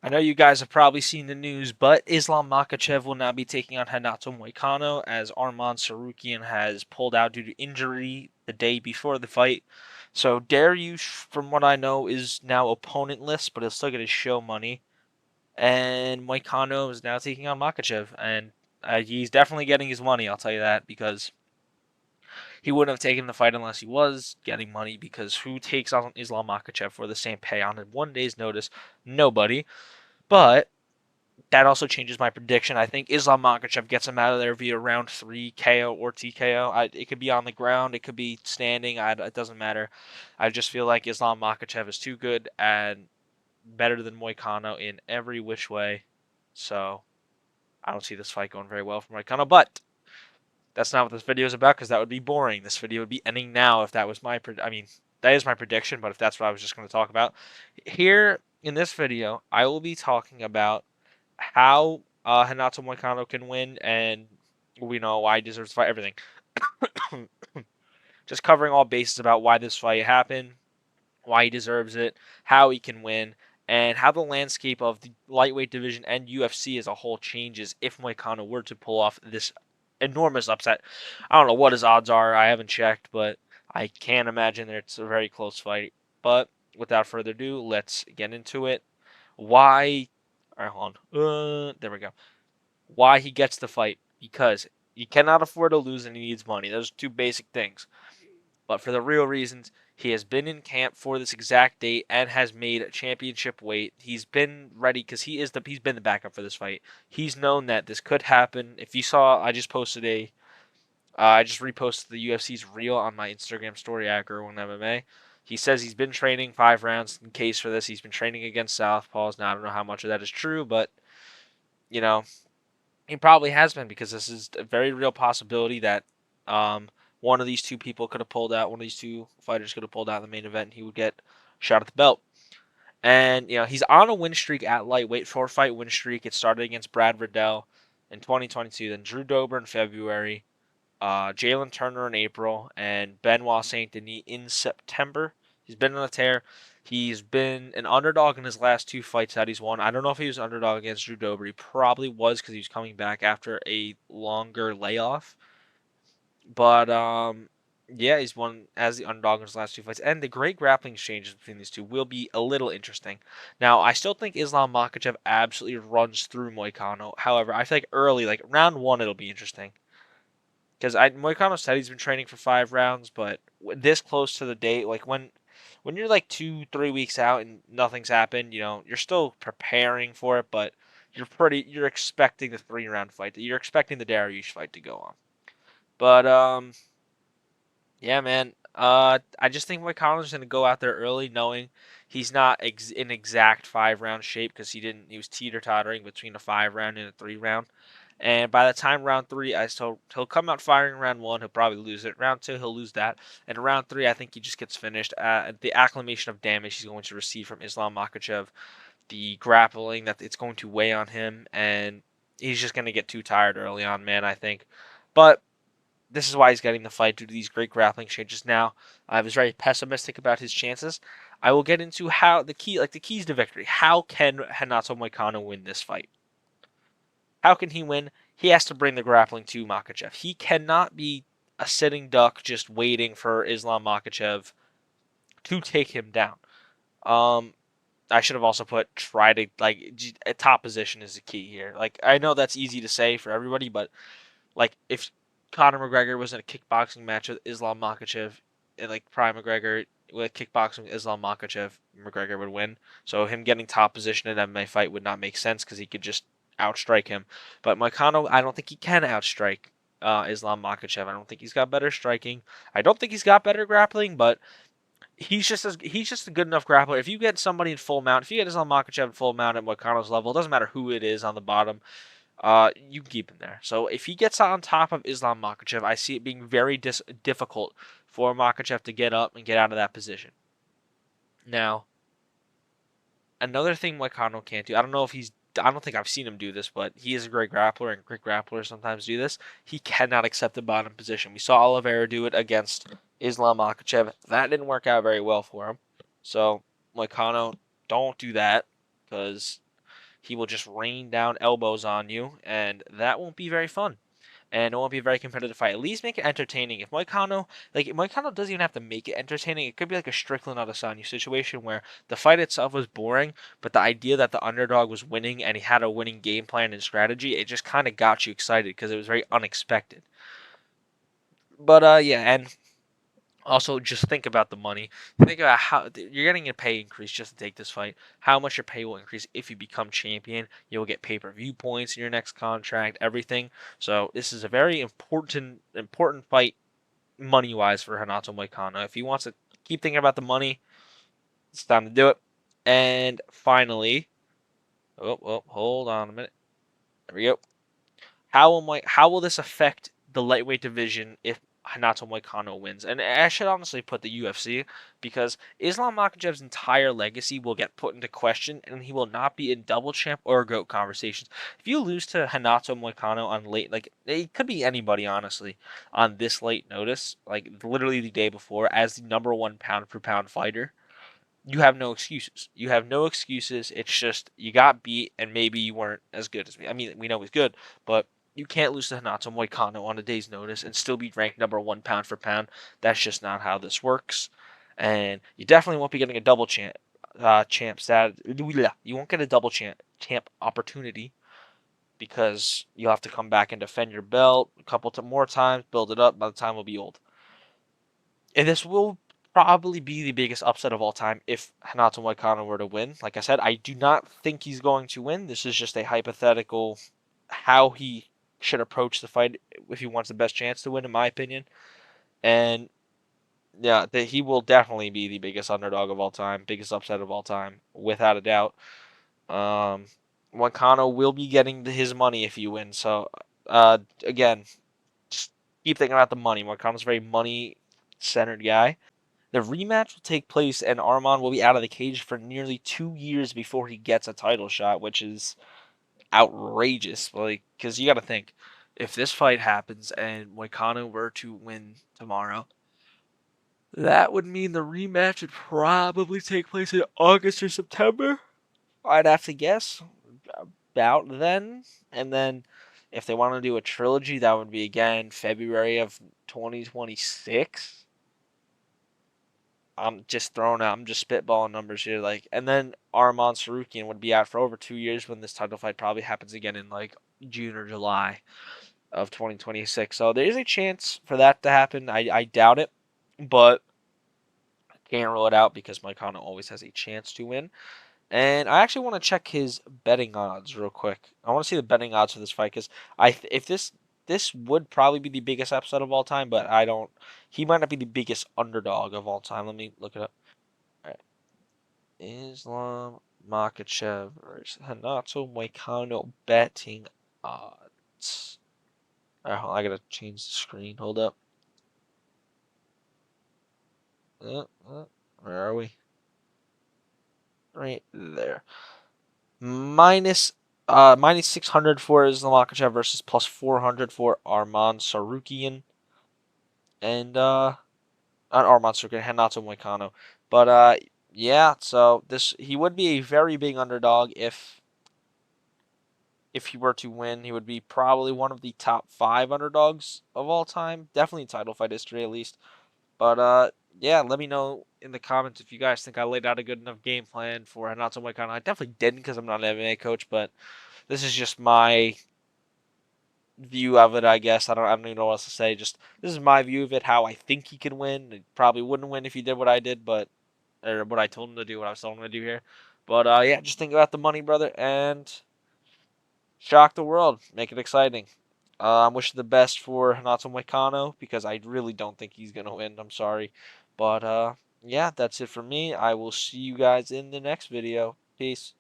I know you guys have probably seen the news, but Islam Makhachev will now be taking on Renato Moicano as Arman Tsarukyan has pulled out due to injury the day before the fight. So Dariush, from what I know, is now opponentless, but he'll still get his show money. And Moicano is now taking on Makhachev, and he's definitely getting his money. I'll tell you that because he wouldn't have taken the fight unless he was getting money. Because who takes on Islam Makhachev for the same pay on 1 day's notice? Nobody. But that also changes my prediction. I think Islam Makhachev gets him out of there via round 3 KO or TKO. It could be on the ground, it could be standing. It doesn't matter. I just feel like Islam Makhachev is too good and better than Moicano in every which way. So I don't see this fight going very well for Moicano. But that's not what this video is about because that would be boring. This video would be ending now if that was my. I mean, that is my prediction. But if that's what I was just going to talk about here in this video, I will be talking about how Renato Moicano can win, and we know why he deserves to fight. Everything. Just covering all bases about why this fight happened, why he deserves it, how he can win, and how the landscape of the lightweight division and UFC as a whole changes if Moicano were to pull off this enormous upset. I don't know what his odds are. I haven't checked, but I can't imagine that it's a very close fight. But without further ado, let's get into it. Why? All right, hold on. There we go. Why he gets the fight? Because he cannot afford to lose and he needs money. Those are two basic things. But for the real reasons, he has been in camp for this exact date and has made championship weight. He's been ready because he's been the backup for this fight. He's known that this could happen. If you saw, I just reposted the UFC's reel on my Instagram story at Gerwin MMA. He says he's been training 5 rounds in case for this. He's been training against southpaws. Now I don't know how much of that is true, but you know he probably has been because this is a very real possibility that one of these two people could have pulled out. One of these two fighters could have pulled out in the main event, and he would get shot at the belt. And he's on a win streak at lightweight, 4-fight win streak. It started against Brad Riddell in 2022, then Drew Dober in February, Jalen Turner in April, and Benoit Saint Denis in September. He's been on a tear. He's been an underdog in his last 2 fights that he's won. I don't know if he was an underdog against Drew Dober. He probably was because he was coming back after a longer layoff. But yeah, he's won as the underdog in his last 2 fights, and the great grappling exchanges between these two will be a little interesting. Now, I still think Islam Makhachev absolutely runs through Moicano. However, I feel like early, like round 1, it'll be interesting. Because Moicano said he's been training for 5 rounds, but this close to the date, like when you're like 2-3 weeks out and nothing's happened, you're still preparing for it, but you're expecting the 3-round fight. You're expecting the Dariush fight to go on. But yeah, man. I just think Moicano's gonna go out there early, knowing he's not in exact 5-round shape because he was teeter tottering between a 5-round and a 3-round. And by the time round 3, he'll come out firing round 1. He'll probably lose it. Round 2, he'll lose that. And round 3, I think he just gets finished. The acclimation of damage he's going to receive from Islam Makhachev, the grappling that it's going to weigh on him, and he's just going to get too tired early on, man, I think. But this is why he's getting the fight due to these great grappling exchanges. Now, I was very pessimistic about his chances. I will get into how the keys to victory. How can Renato Moicano win this fight? How can he win? He has to bring the grappling to Makhachev. He cannot be a sitting duck just waiting for Islam Makhachev to take him down. I should have also put try to a top position is the key here. Like I know that's easy to say for everybody, but like if Conor McGregor was in a kickboxing match with Islam Makhachev, and like Prime McGregor with kickboxing with Islam Makhachev, McGregor would win. So him getting top position in an MMA fight would not make sense because he could just outstrike him. But Moicano, I don't think he can outstrike Islam Makhachev. I don't think he's got better striking. I don't think he's got better grappling, but he's just a good enough grappler. If you get somebody in full mount, if you get Islam Makhachev in full mount at Moicano's level, it doesn't matter who it is on the bottom. You can keep him there. So if he gets on top of Islam Makhachev, I see it being very difficult for Makhachev to get up and get out of that position. Now, another thing Moicano can't do, I don't think I've seen him do this, but he is a great grappler, and great grapplers sometimes do this. He cannot accept the bottom position. We saw Oliveira do it against Islam Makhachev. That didn't work out very well for him. So, Moicano, don't do that, because he will just rain down elbows on you, and that won't be very fun. And it won't be a very competitive fight. At least make it entertaining. If Moicano doesn't even have to make it entertaining. It could be like a Strickland Adesanya situation where the fight itself was boring, but the idea that the underdog was winning and he had a winning game plan and strategy, it just kind of got you excited because it was very unexpected. But yeah, and also, just think about the money. Think about how you're getting a pay increase just to take this fight. How much your pay will increase if you become champion. You'll get pay-per-view points in your next contract, everything. So this is a very important fight money-wise for Renato Moicano. If he wants to keep thinking about the money, it's time to do it. And finally, hold on a minute. There we go. How will this affect the lightweight division if Renato Moicano wins? And I should honestly put the UFC because Islam Makhachev's entire legacy will get put into question, and he will not be in double champ or GOAT conversations. If you lose to Renato Moicano on late, like it could be anybody honestly, on this late notice, like literally the day before, as the number one pound for pound fighter, you have no excuses. You have no excuses. It's just you got beat, and maybe you weren't as good as me. I mean, we know he's good, but you can't lose to Renato Moicano on a day's notice and still be ranked number one pound for pound. That's just not how this works. And you definitely won't be getting a double champ stat. You won't get a double champ opportunity because you'll have to come back and defend your belt a couple more times, build it up. By the time we'll be old. And this will probably be the biggest upset of all time if Renato Moicano were to win. Like I said, I do not think he's going to win. This is just a hypothetical how he should approach the fight if he wants the best chance to win, in my opinion. And yeah, he will definitely be the biggest underdog of all time, biggest upset of all time, without a doubt. Um, Moicano will be getting his money if you win. So, again, just keep thinking about the money. Moicano's a very money-centered guy. The rematch will take place, and Arman will be out of the cage for nearly 2 years before he gets a title shot, which is outrageous. Like, because you got to think, if this fight happens and Moicano were to win tomorrow, that would mean the rematch would probably take place in August or September. I'd have to guess about then, and then if they want to do a trilogy, that would be again February of 2026. I'm just throwing out. I'm just spitballing numbers here. Like, and then Arman Tsarukyan would be out for over 2 years when this title fight probably happens again in like June or July of 2026. So there is a chance for that to happen. I doubt it, but I can't rule it out because Moicano always has a chance to win. And I actually want to check his betting odds real quick. I want to see the betting odds for this fight because if this would probably be the biggest upset of all time, but I don't. He might not be the biggest underdog of all time. Let me look it up. All right. Islam Makhachev versus Renato Moicano betting odds. All right, hold on, I gotta change the screen. Hold up. Where are we? Right there. Minus minus 600 for Islam Makhachev versus plus 400 for Arman Tsarukyan. And not Arman Tsarukyan, Renato Moicano. But yeah, so he would be a very big underdog if he were to win. He would be probably one of the top 5 underdogs of all time. Definitely title fight history at least. But yeah, let me know in the comments if you guys think I laid out a good enough game plan for Renato Moicano. I definitely didn't because I'm not an MMA coach, but this is just my view of it, I guess. I don't even know what else to say. Just this is my view of it, how I think he could win. He probably wouldn't win if he did what I did, but or what I told him to do, what I was telling him to do here. But yeah, just think about the money, brother, and shock the world. Make it exciting. I'm wishing the best for Renato Moicano because I really don't think he's gonna win. I'm sorry, but yeah, that's it for me. I will see you guys in the next video. Peace.